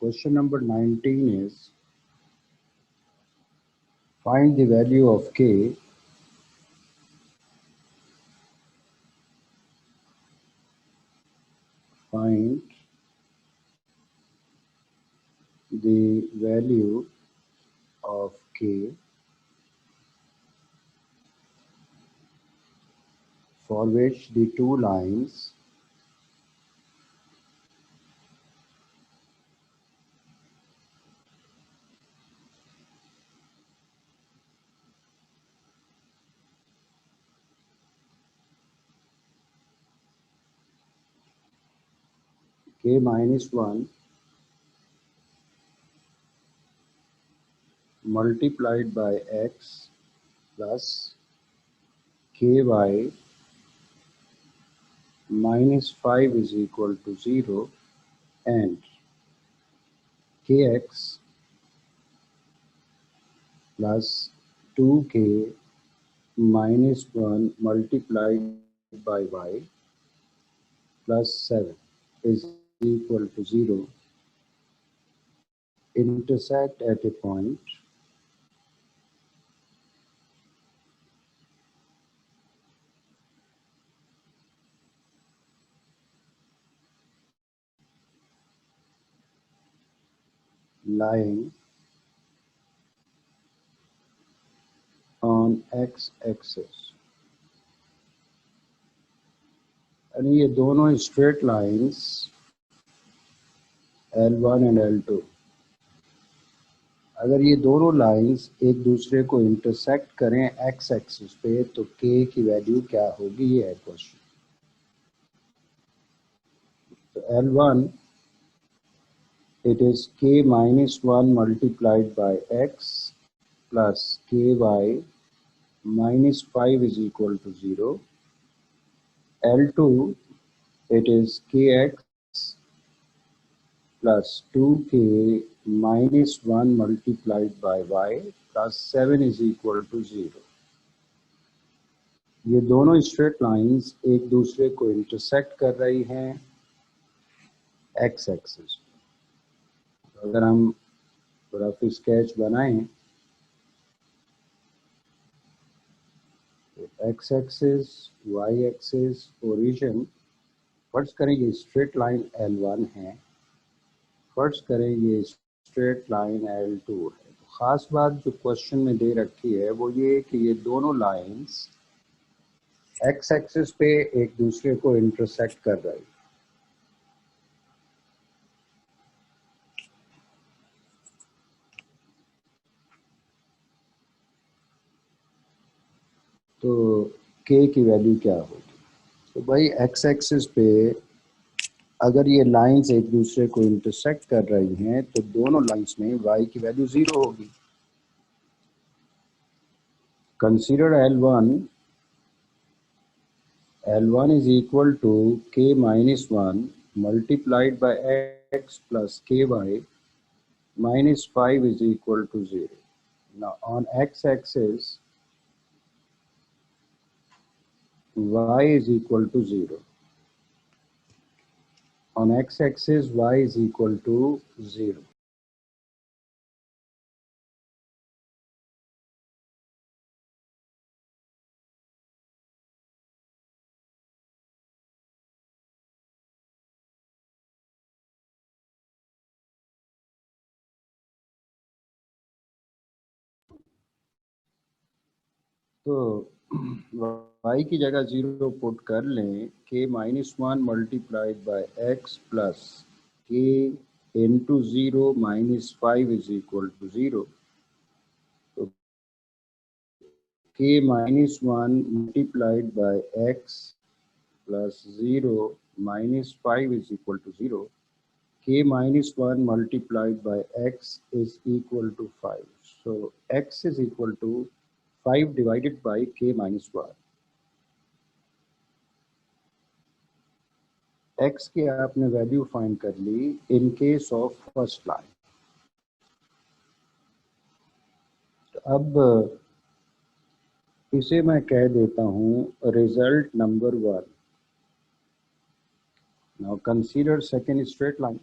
Question number 19 is find the value of k find the value of k for which the two lines k minus 1 multiplied by x plus ky minus 5 is equal to 0 and kx plus 2k minus 1 multiplied by y plus 7 is equal to 0 intersect at a point lying on x-axis यानी ये दोनों straight lines L1 and L2 अगर ये दोनों lines एक दूसरे को intersect करें एक्स एक्सिस पे तो k की वैल्यू क्या होगी ये है क्वेश्चन। तो L1 it is k minus 1 multiplied by x plus ky minus 5 is equal to 0. L2 it is kx plus 2k minus 1 multiplied by y plus 7 is equal to 0. ये दोनों straight lines एक दूसरे को intersect कर रही हैं x axis. अगर हम रफ स्केच बनाएं तो x axis y axis origin फर्ज करेंगे स्ट्रेट लाइन L1 है, फर्ज करेंगे स्ट्रेट लाइन L2 है। तो ख़ास बात जो क्वेश्चन में दे रखी है वो ये कि ये दोनों लाइंस एक्स एक्सिस पे एक दूसरे को इंटरसेक्ट कर रही है। तो k की वैल्यू क्या होगी? तो भाई एक्स एक्सिस पे अगर ये लाइंस एक दूसरे को इंटरसेक्ट कर रही हैं तो दोनों लाइंस में y की वैल्यू 0 होगी। Consider L1 is equal to k minus 1 multiplied by x plus ky minus 5 is equal to 0. Now on x-axis y is equal to 0. On x-axis y is equal to 0. तो y की जगह 0 put कर लें, k minus 1 multiplied by x plus k into 0 minus 5 is equal to 0. तो k minus 1 multiplied by x plus 0 minus 5 is equal to 0. K minus 1 multiplied by x is equal to 5. So x is equal to 5 divided by k minus 1. x की आपने value find कर ली in case of first line. तो अब इसे मैं कह देता हूं result number 1। Now consider second straight line.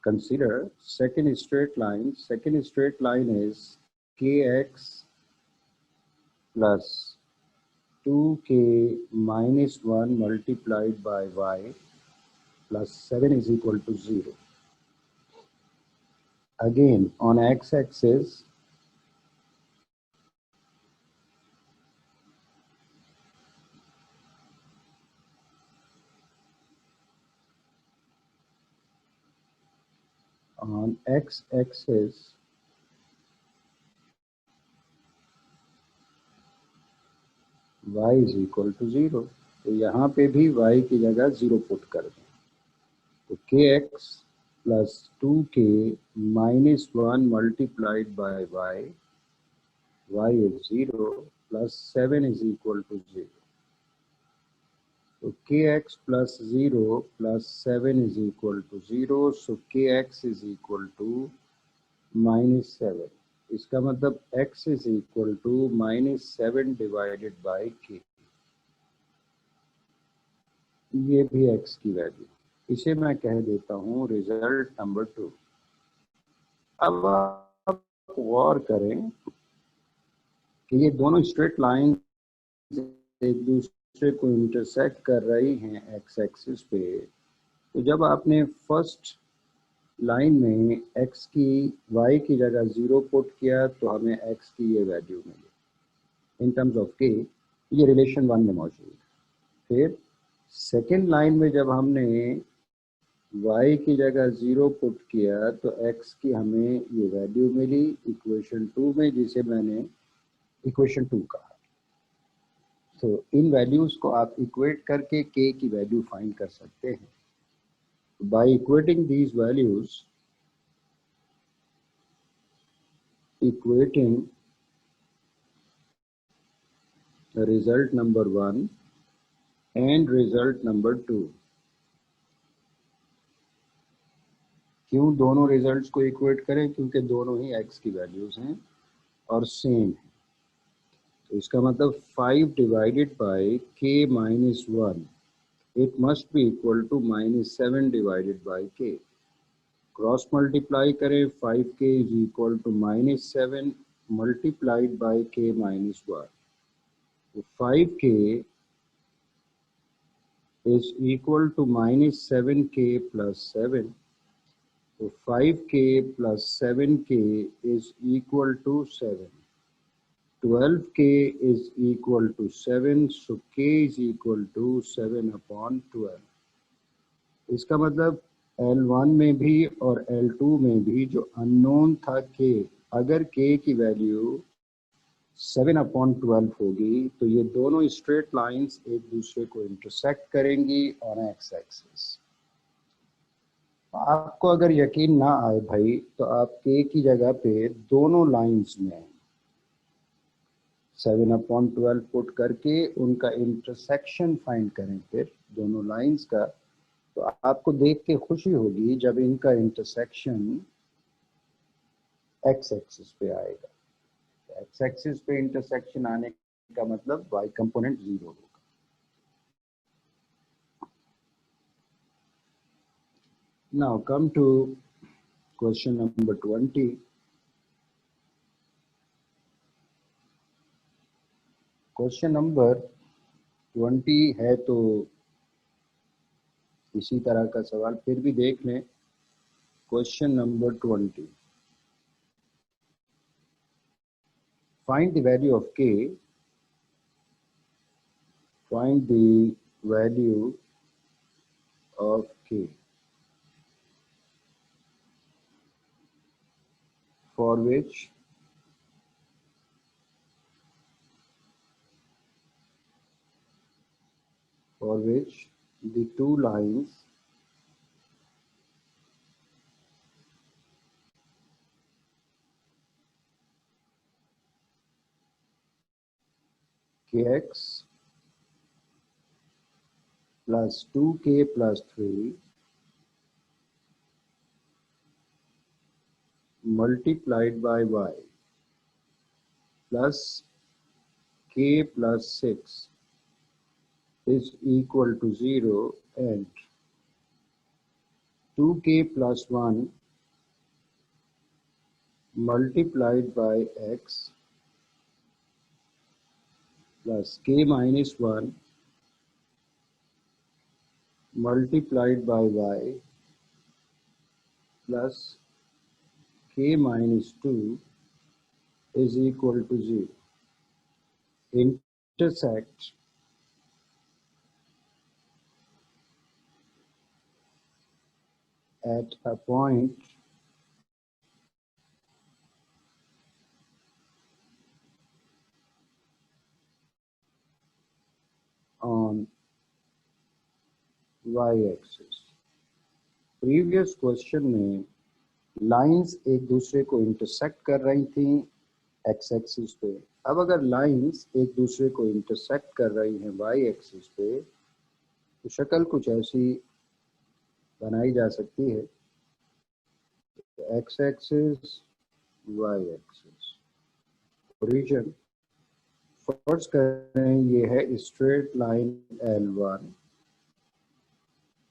Consider second straight line. Second straight line is kx plus 2k minus 1 multiplied by y plus 7 is equal to 0. Again, on x-axis, y is equal to 0. तो यहाँ पे भी y की जगह 0 put कर दें. तो kx plus 2k minus 1 multiplied by y is 0 plus 7 is equal to 0. So kx plus 0 plus 7 is equal to 0. So kx is equal to minus 7. इसका मतलब x is equal to minus 7 divided by k. ये भी x की value. इसे मैं कह देता हूँ रिजल्ट नंबर 2. अब आप गौर करें कि ये दोनों स्ट्रेट लाइन एक दूसरे को इंटरसेक्ट कर रही हैं एक्स एक्सिस पे. तो जब आपने फर्स्ट लाइन में x की y की जगह 0 पुट किया तो हमें x की ये वैल्यू मिली इन टर्म्स ऑफ k. ये रिलेशन 1 में मौजूद है. फिर सेकेंड लाइन में जब हमने y की जगह 0 पुट किया तो x की हमें ये वैल्यू मिली इक्वेशन 2 में, जिसे मैंने इक्वेशन 2 कहा. तो इन वैल्यूज को आप इक्वेट करके k की वैल्यू फाइंड कर सकते हैं. By equating these values, equating the result number 1 and result number 2. क्यों दोनों रिजल्ट्स को इक्वेट करें? क्योंकि दोनों ही x की वैल्यूज हैं और सेम है. तो इसका मतलब 5 divided by k minus 1, it must be equal to minus 7 divided by k. Cross multiply करें, 5k is equal to minus 7 multiplied by k minus 1. तो 5k is equal to minus 7k plus 7. तो 5k plus 7k is equal to 7. 12k is equal to 7. So k is equal to 7 upon 12. इसका मतलब L1 में भी और L2 में भी जो अननोन था k, अगर k की वैल्यू 7/12 होगी तो ये दोनों स्ट्रेट लाइंस एक दूसरे को इंटरसेक्ट करेंगी ऑन एक्स एक्सिस. आपको अगर यकीन ना आए भाई तो आप k की जगह पे दोनों लाइंस में 7/12 पुट करके उनका इंटरसेक्शन फाइंड करें फिर दोनों लाइंस का, तो आपको देख के खुशी होगी जब इनका इंटरसेक्शन एक्स एक्सिस पे आएगा. एक्स एक्सिस पे इंटरसेक्शन आने का मतलब y कंपोनेंट 0 होगा. Now come to question number 20. Question number 20 है तो इसी तरह का सवाल फिर भी देख लें. Question number 20. Find the value of k. Find the value of k for which the two lines kx plus 2k plus 3 multiplied by y plus k plus 6 is equal to 0 and 2k plus 1 multiplied by x plus k minus 1 multiplied by y plus k minus 2 is equal to 0. Intersect at a point on y-axis. Previous question में lines एक दूसरे को intersect कर रही थी x axis पे। अब अगर लाइंस एक दूसरे को इंटरसेक्ट कर रही हैं वाई एक्सिस पे तो शक्ल कुछ ऐसी बनाई जा सकती है, x axis y axis. Origin फर्स्ट करें ये है स्ट्रेट लाइन L1,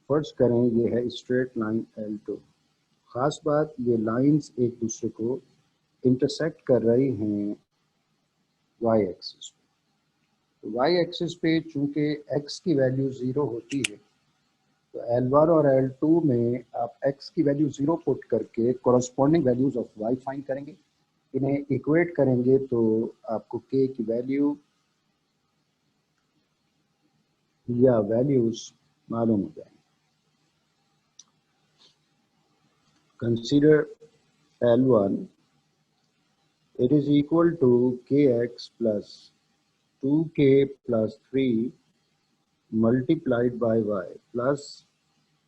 फर्स्ट करें ये है स्ट्रेट लाइन L2। ख़ास बात ये लाइंस एक दूसरे को इंटरसेक्ट कर रही हैं वाई एक्सिस पे। तो वाई एक्सिस पे चूंकि x की वैल्यू 0 होती है तो L1 और L2 में आप x की वैल्यू 0 पुट करके corresponding values of y find करेंगे। इन्हें इक्वेट करेंगे तो आपको k की वैल्यू या वैल्यूज मालूम हो जाएंगे। Consider L1, it is equal to kx plus 2k plus 3 multiplied by y plus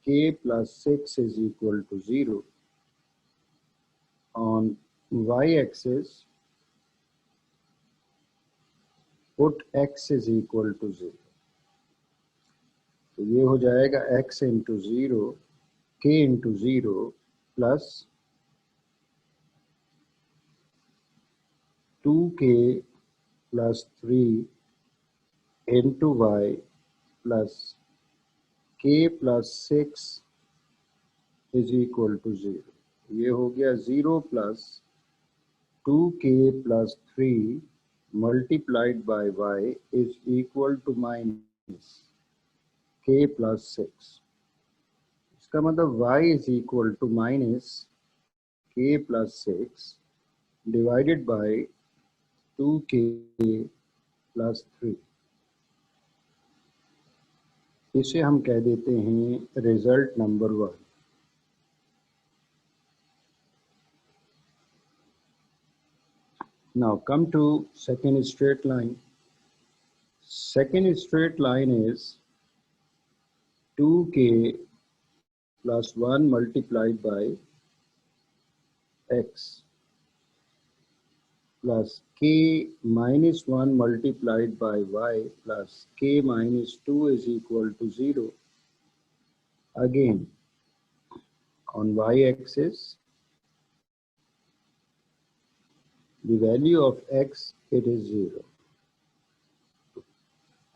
k plus 6 is equal to 0. On y-axis, put x is equal to 0. तो ये हो जाएगा x into 0, k into 0 plus 2k plus 3 into y plus k plus 6 is equal to 0. ये हो गया 0 plus 2k plus 3 multiplied by y is equal to minus k plus 6. इसका मतलब y is equal to minus k plus 6 divided by 2k plus 3. इसे हम कह देते हैं result number 1। Now come to second straight line. Second straight line is 2k plus 1 multiplied by x plus k minus 1 multiplied by y plus k minus 2 is equal to 0. Again, on y-axis, the value of x, it is 0.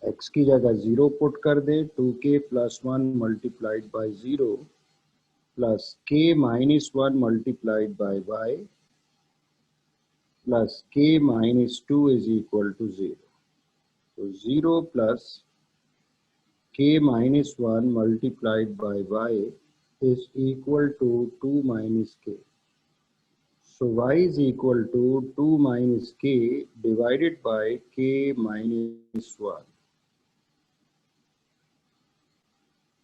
x की जगह 0 put कर दे, 2k plus 1 multiplied by 0 plus k minus 1 multiplied by y plus k minus 2 is equal to 0. So 0 plus k minus 1 multiplied by y is equal to 2 minus k. So y is equal to 2 minus k divided by k minus 1.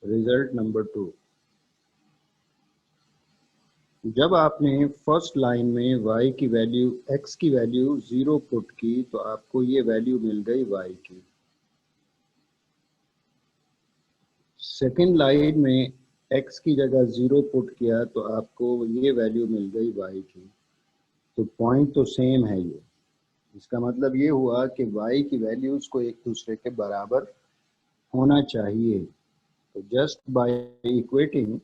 Result number 2. जब आपने first line में y की value x की value 0 put की तो आपको ये value मिल गई y की। सेकंड लाइन में x की जगह 0 पुट किया तो आपको ये वैल्यू मिल गई y की। तो पॉइंट तो सेम है ये। इसका मतलब ये हुआ कि y की वैल्यूज को एक दूसरे के बराबर होना चाहिए। तो just by equating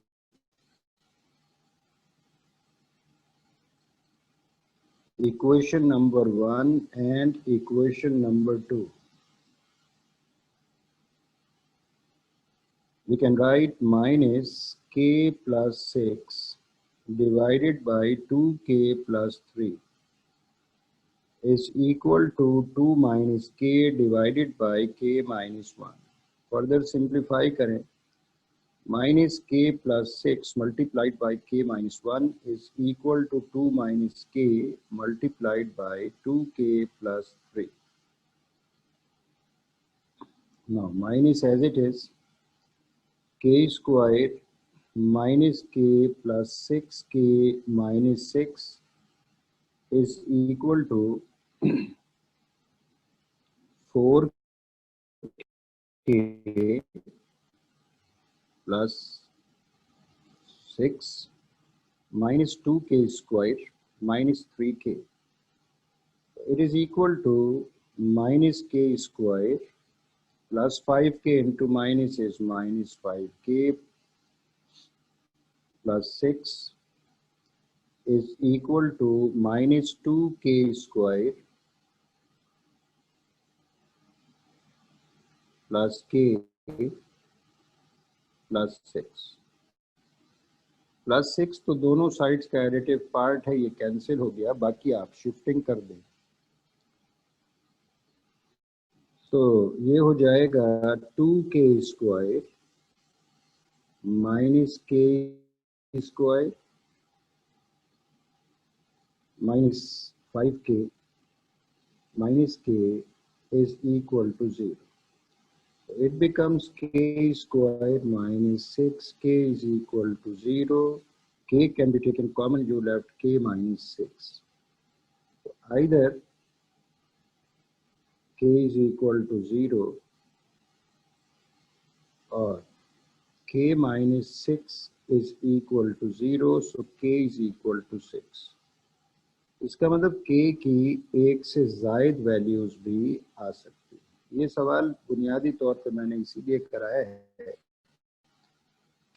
equation number 1 and equation number 2, we can write minus k plus 6 divided by 2k plus 3 is equal to 2 minus k divided by k minus 1. Further simplify करें, minus k plus 6 multiplied by k minus 1 is equal to 2 minus k multiplied by 2k plus 3. Now minus as it is, k square minus k plus 6k minus 6 is equal to 4k plus 6 minus 2k square minus 3k. It is equal to minus k square plus 5k into minus is minus 5k plus 6 is equal to minus 2k square plus k plus 6. Plus 6 तो दोनों sides का additive part है, ये cancel हो गया, बाकी आप shifting कर दें। तो ये हो जाएगा 2k स्क्वायर माइनस के square minus 5k minus k is equal to 0. It becomes k square minus 6k is equal to 0. K can be taken common, you left k minus 6. So either k is equal to 0 or k minus 6 is equal to 0, so k is equal to 6. इसका मतलब k की एक से ज़ायद values भी आ सकती है। ये सवाल बुनियादी तौर पे मैंने इसीलिए कराया है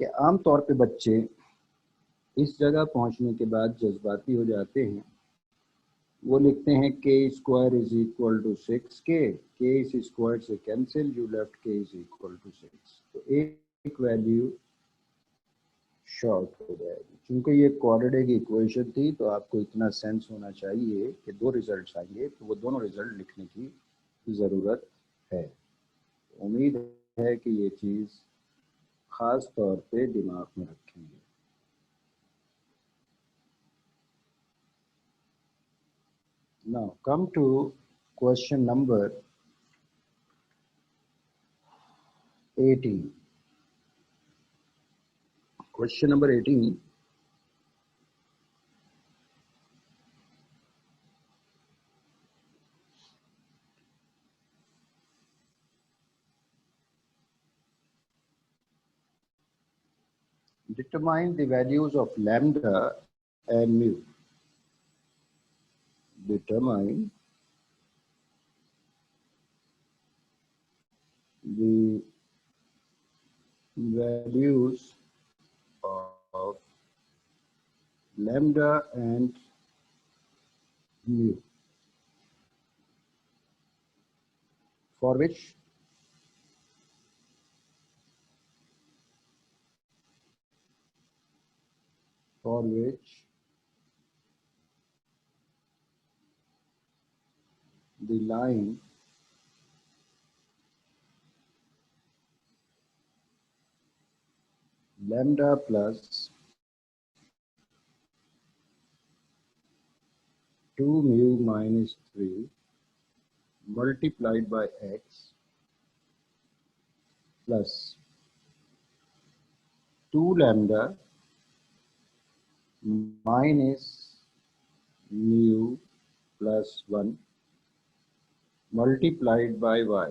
कि आम तौर पे बच्चे इस जगह पहुंचने के बाद जज्बाती हो जाते हैं, वो लिखते हैं k square is equal to 6k, k इस स्क्वायर से cancel, you left k is equal to 6, तो एक वैल्यू शॉर्ट हो जाएगी। क्योंकि ये क्वाड्रेटिक इक्वेशन थी तो आपको इतना सेंस होना चाहिए कि दो रिजल्ट्स आएंगे तो वो दोनों रिजल्ट लिखने की ज़रूरत है। उम्मीद है कि ये चीज़ ख़ास तौर पे दिमाग में रखेंगे। Now come to question number 18. Question number 18. Determine the values of lambda and mu. Determine the values of lambda and mu, for which the line lambda plus 2 mu minus 3 multiplied by x plus 2 lambda minus mu plus 1 multiplied by y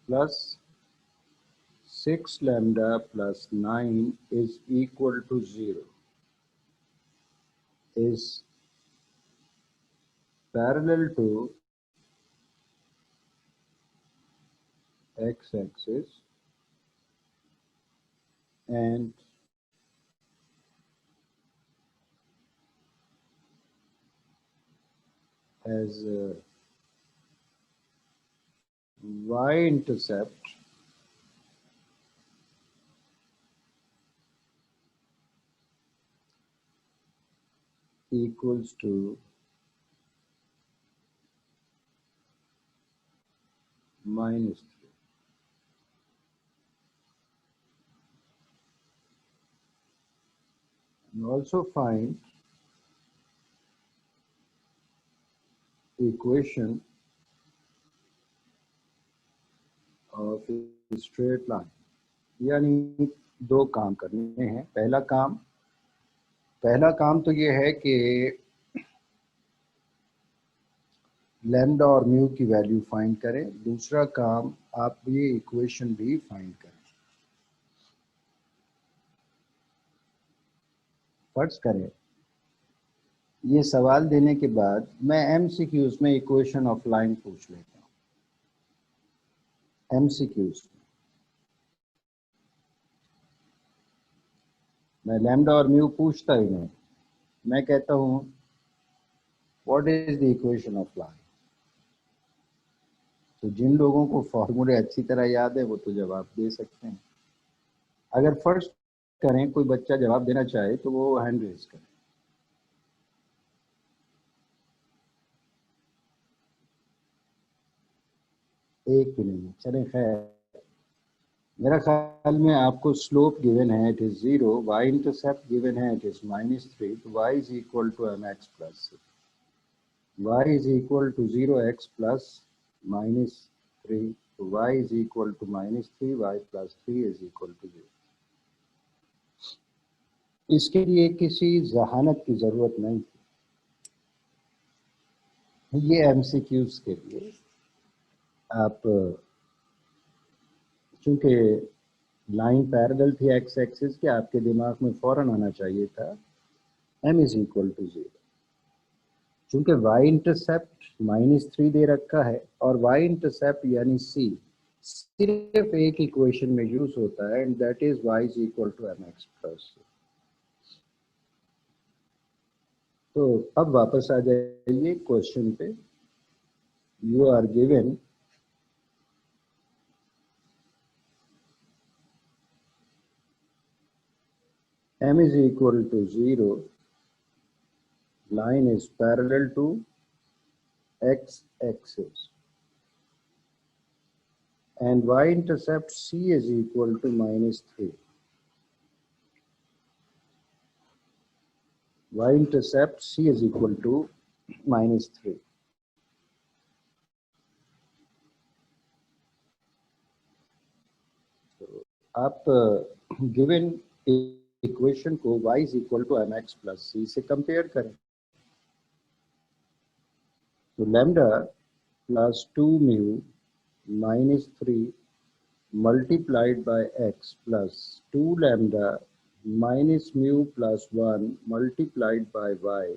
plus 6 lambda plus 9 is equal to 0 is parallel to x-axis and as y-intercept equals to minus 3. And also find equation of a straight line. यानी दो काम करने हैं। पहला काम तो ये है कि लैम्डा और म्यू की वैल्यू फाइंड करें। दूसरा काम आप ये इक्वेशन भी फाइंड करें। फर्ज करें ये सवाल देने के बाद मैं एमसीक्यूज में इक्वेशन ऑफ लाइन पूछ लेता हूँ। एमसीक्यूज मैं लैम्डा और म्यू पूछता ही नहीं, मैं कहता हूँ what is the equation of line. तो जिन लोगों को फॉर्मूले अच्छी तरह याद है वो तो जवाब दे सकते हैं। अगर फर्स्ट करें कोई बच्चा जवाब देना चाहे तो वो हैंड रेज करे। एक भी नहीं, चले खैर। मेरा ख्याल में आपको स्लोप गिवन है, it is 0, y intercept given है, इट इज -3, तो y is equal to mx plus y is equal to 0x plus -3, तो y is equal to -3, y plus 3 is equal to 0। इसके लिए किसी जहानत की जरूरत नहीं थी, ये एमसीक्यूज के लिए। आप चूंकि लाइन पैरेलल थी एक्स एक्सिस के, आपके दिमाग में फौरन आना चाहिए था m इज इक्वल टू 0। चूंकि y इंटरसेप्ट -3 दे रखा है और y इंटरसेप्ट यानी c सिर्फ एक इक्वेशन में यूज होता है, and that is y is equal to mx plus. तो अब वापस आ जाइए क्वेश्चन पे। You are given m is equal to 0, line is parallel to x axis, and y intercept c is equal to -3. Y intercept c is equal to -3. तो आप given equation को y is equal to mx plus c से compare करें। तो lambda plus 2 mu -3 multiplied by x plus 2 lambda minus mu plus 1 multiplied by y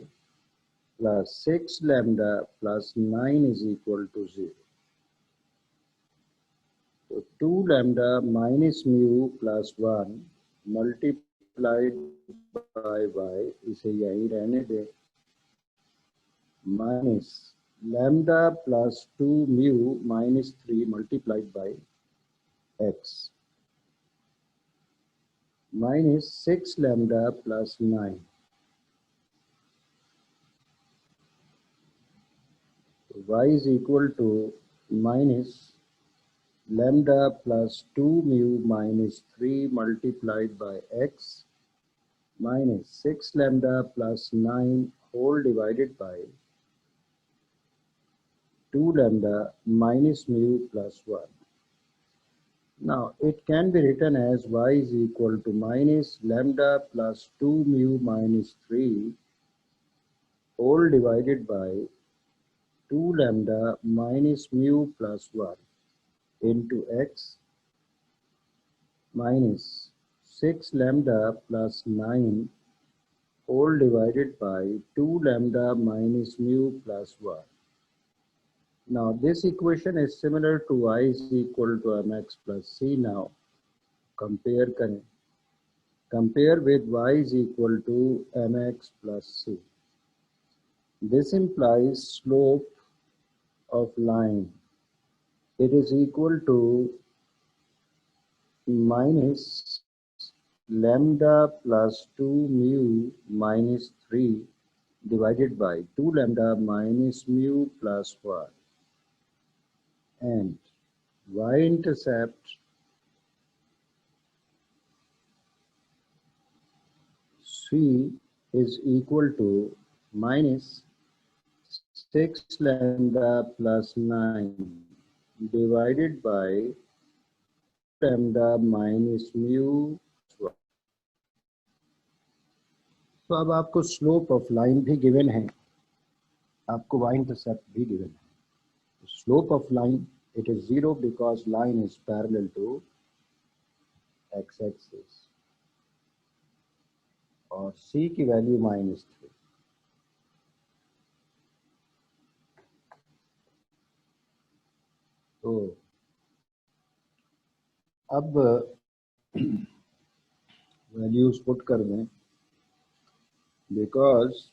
plus 6 lambda plus 9 is equal to 0. So 2 lambda minus mu plus 1 multiplied by y, इसे यही रहने दें, minus lambda plus 2 mu minus 3 multiplied by x minus 6 lambda plus 9. So y is equal to minus lambda plus 2 mu minus 3 multiplied by x minus 6 lambda plus 9 whole divided by 2 lambda minus mu plus 1. Now it can be written as y is equal to minus lambda plus 2 mu minus 3 whole divided by 2 lambda minus mu plus 1 into x minus 6 lambda plus 9 whole divided by 2 lambda minus mu plus 1. Now this equation is similar to y is equal to mx plus c. Now compare करें. Compare with y is equal to mx plus c. This implies slope of line. It is equal to minus lambda plus 2 mu minus 3 divided by 2 lambda minus mu plus 1, and y-intercept C is equal to minus 6 lambda plus 9 divided by lambda minus mu. तो अब आपको slope of line भी given है, आपको y intercept भी given है. Slope of line it is 0 because line is parallel to x-axis और c की वैल्यू -3. तो अब वैल्यूज पुट कर दें. because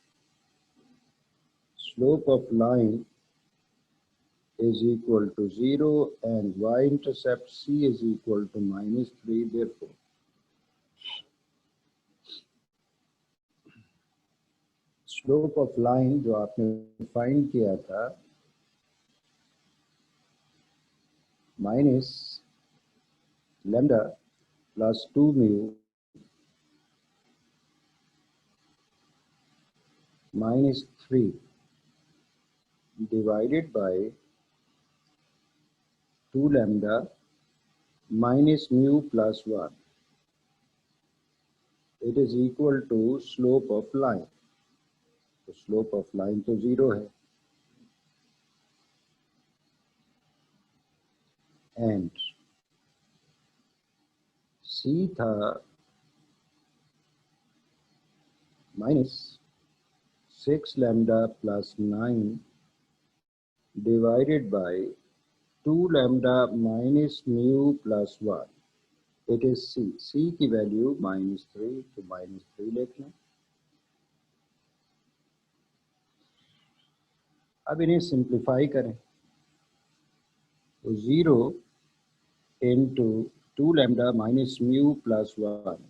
slope of line is equal to 0 and y-intercept c is equal to -3, therefore slope of line जो आपने find किया था minus lambda plus 2 mu -3 divided by 2 lambda minus mu plus 1. It is equal to slope of line. तो slope of line तो 0 है. And C था -6 lambda plus 9 divided by 2 lambda minus mu plus 1. It is C. C की value -3, तो -3 लिख लें. अब इन्हें सिंप्लीफाई करें तो 0 into 2 lambda minus mu plus 1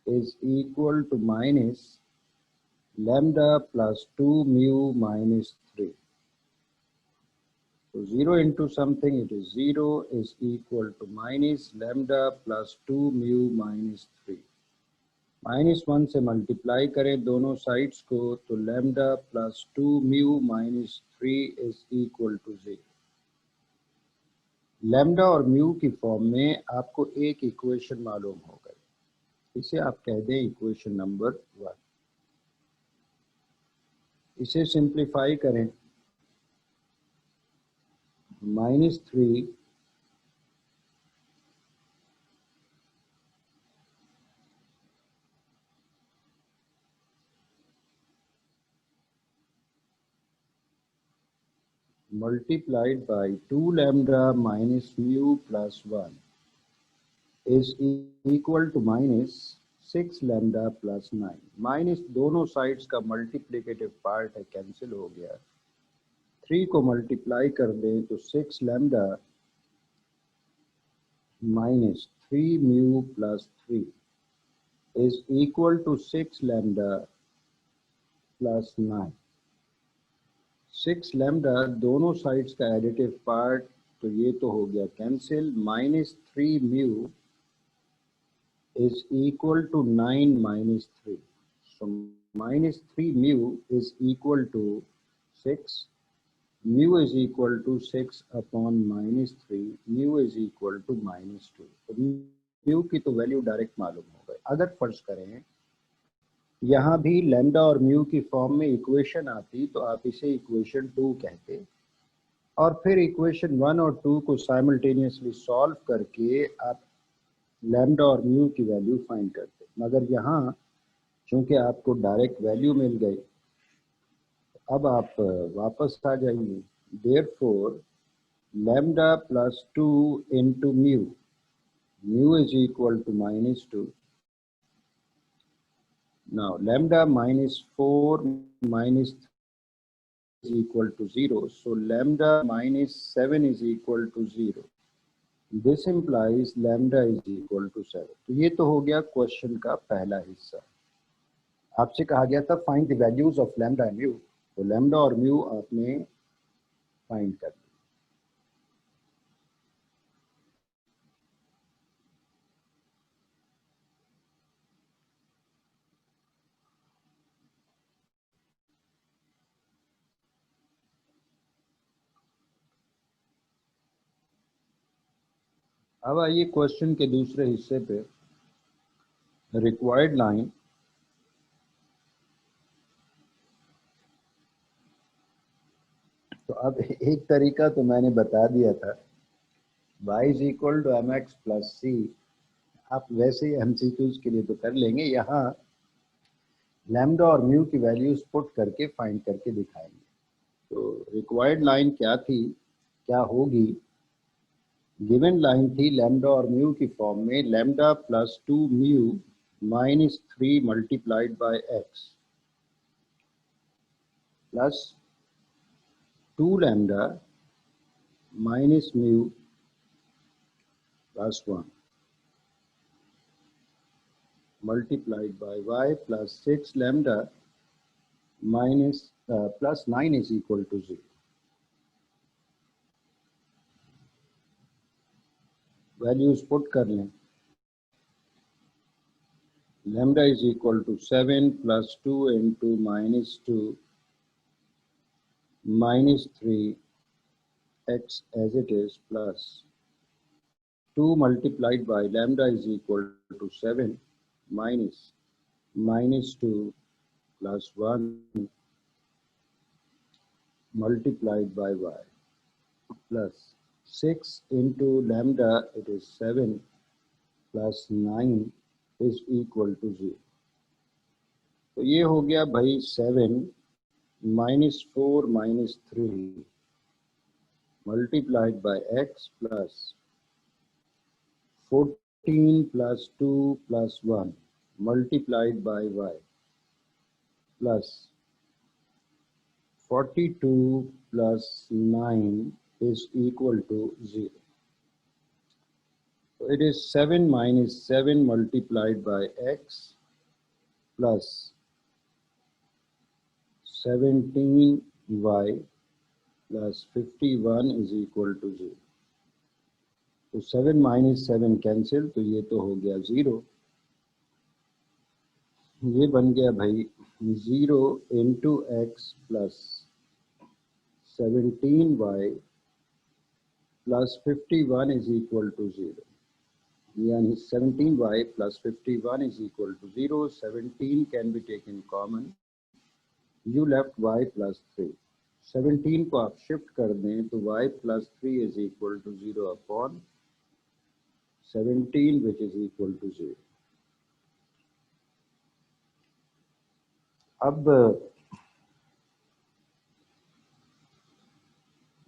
is equal to minus lambda plus 2 mu minus 3. So 0 into something, it is 0 is equal to minus lambda plus 2 mu minus 3. -1 से multiply करें दोनों साइड्स को तो lambda plus 2 mu minus 3 is equal to 0. Lambda और mu की form में आपको एक इक्वेशन मालूम हो गई, इसे आप कह दें इक्वेशन नंबर 1. इसे सिंप्लीफाई करें -3 multiplied by 2 lambda minus mu plus 1 is equal to minus 6 lambda plus 9. Minus दोनों साइड्स का मल्टीप्लिकेटिव पार्ट है, कैंसिल हो गया. 3 को मल्टीप्लाई कर दें तो 6 lambda minus 3 mu plus 3 is equal to 6 lambda plus 9. 6 lambda दोनों साइड्स का एडिटिव पार्ट, तो ये तो हो गया cancel. -3 mu is equal to 9 minus 3. So -3 mu is equal to 6. Mu is equal to 6 upon -3. Mu is equal to -2. तो mu की तो वैल्यू डायरेक्ट मालूम हो गई. अगर फर्ज करें यहाँ भी लैम्डा और म्यू की फॉर्म में इक्वेशन आती तो आप इसे इक्वेशन 2 कहते और फिर इक्वेशन 1 और 2 को साइमल्टेनियसली सॉल्व करके आप लैम्डा और म्यू की वैल्यू फाइंड करते. मगर यहाँ चूंकि आपको डायरेक्ट वैल्यू मिल गई, अब आप वापस आ जाएंगे. Therefore lambda plus 2 into mu, mu is equal to -2. Now lambda minus 4 minus 3 is equal to 0. So lambda minus 7 is equal to 0. This implies lambda is equal to 7. तो ये तो हो गया क्वेश्चन का पहला हिस्सा. आपसे कहा गया था find the values of lambda and mu, तो लैम्डा और म्यू आपने फाइंड कर लिया। अब आइए क्वेश्चन के दूसरे हिस्से पे, रिक्वायर्ड लाइन। तो अब एक तरीका तो मैंने बता दिया था, y is equal to M X plus C. आप वैसे ही MCQs के लिए तो कर लेंगे, यहाँ लैम्डा और म्यू की वैल्यूज पुट करके फाइंड करके दिखाएंगे। तो रिक्वायर्ड लाइन क्या थी, क्या होगी? गिवन लाइन थी लैम्डा और म्यू की फॉर्म में, lambda plus 2 mu minus 3 multiplied by x plus 2 lambda minus mu plus 1 multiplied by y plus 6 lambda minus plus 9 is equal to 0. Values put कर लें। Lambda is equal to 7 plus 2 into minus 2 minus 3 x as it is plus 2 multiplied by lambda is equal to 7 minus 2 plus 1 multiplied by y plus 6 into lambda, it is 7 plus 9 is equal to 0। तो ये हो गया भाई 7 minus 4 minus 3 multiplied by x plus 14 plus 2 plus 1 multiplied by y plus 42 plus 9 is equal to 0. So it is 7 minus 7 multiplied by x plus 17y plus 51 is equal to 0. तो 7 minus 7 cancel, तो ये तो हो गया 0। ये बन गया भाई 0 into x plus 17y plus 51 is equal to 0, यानी 17y plus 51 is equal to 0। 17 can be taken common, you left y plus 3। 17 को आप शिफ्ट कर दें तो y plus 3 is equal to 0 upon 17 which is equal to 0। अब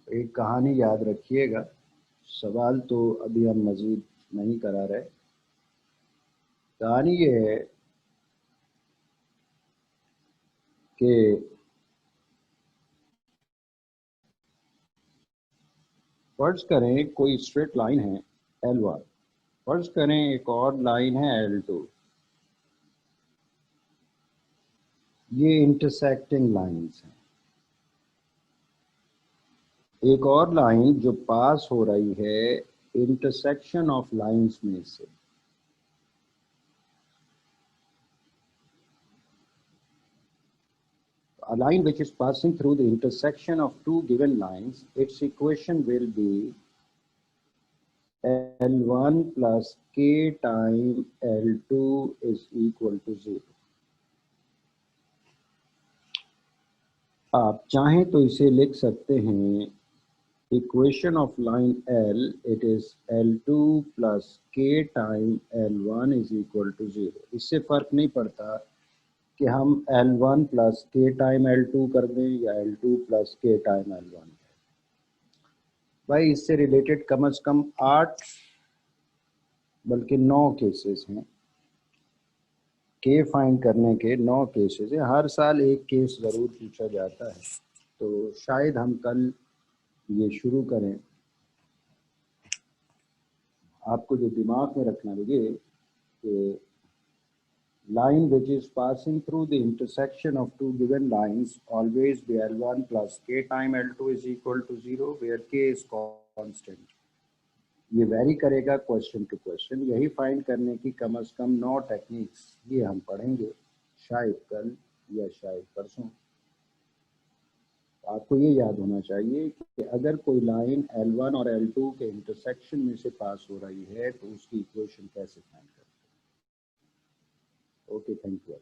एक कहानी याद रखिएगा, सवाल तो अभी हम मजीद नहीं करा रहे। कहानी ये है कि फर्ज करें कोई स्ट्रेट लाइन है L1, फर्ज करें एक और लाइन है L2, ये इंटरसेक्टिंग लाइंस हैं। एक और लाइन जो पास हो रही है इंटरसेक्शन ऑफ लाइंस में से, a line which is passing through the intersection of two given lines, its equation will be L1 plus K time L2 is equal to 0। आप चाहें तो इसे लिख सकते हैं equation of line L, it is L2 plus K time L1 is equal to 0। इससे फर्क नहीं पड़ता कि हम L1 plus K time L2 कर दें या L2 plus K time L1। भाई इससे रिलेटेड कम से कम 8 बल्कि 9 केसेस हैं, के फाइंड करने के 9 केसेस हैं। हर साल एक केस ज़रूर पूछा जाता है, तो शायद हम कल ये शुरू करें। आपको जो दिमाग में रखना लगे कि line which is passing through the intersection of two given lines always be L1 plus k time L2 is equal to 0 where k is constant. ये वेरी करेगा क्वेश्चन टू क्वेश्चन। यही फाइंड करने की कम से कम 9 टेक्निक्स ये हम पढ़ेंगे शायद कल या शायद परसों। आपको ये याद होना चाहिए कि अगर कोई लाइन L1 और L2 के इंटरसेक्शन में से पास हो रही है तो उसकी इक्वेशन कैसे फाइंड करें। Okay, thank you.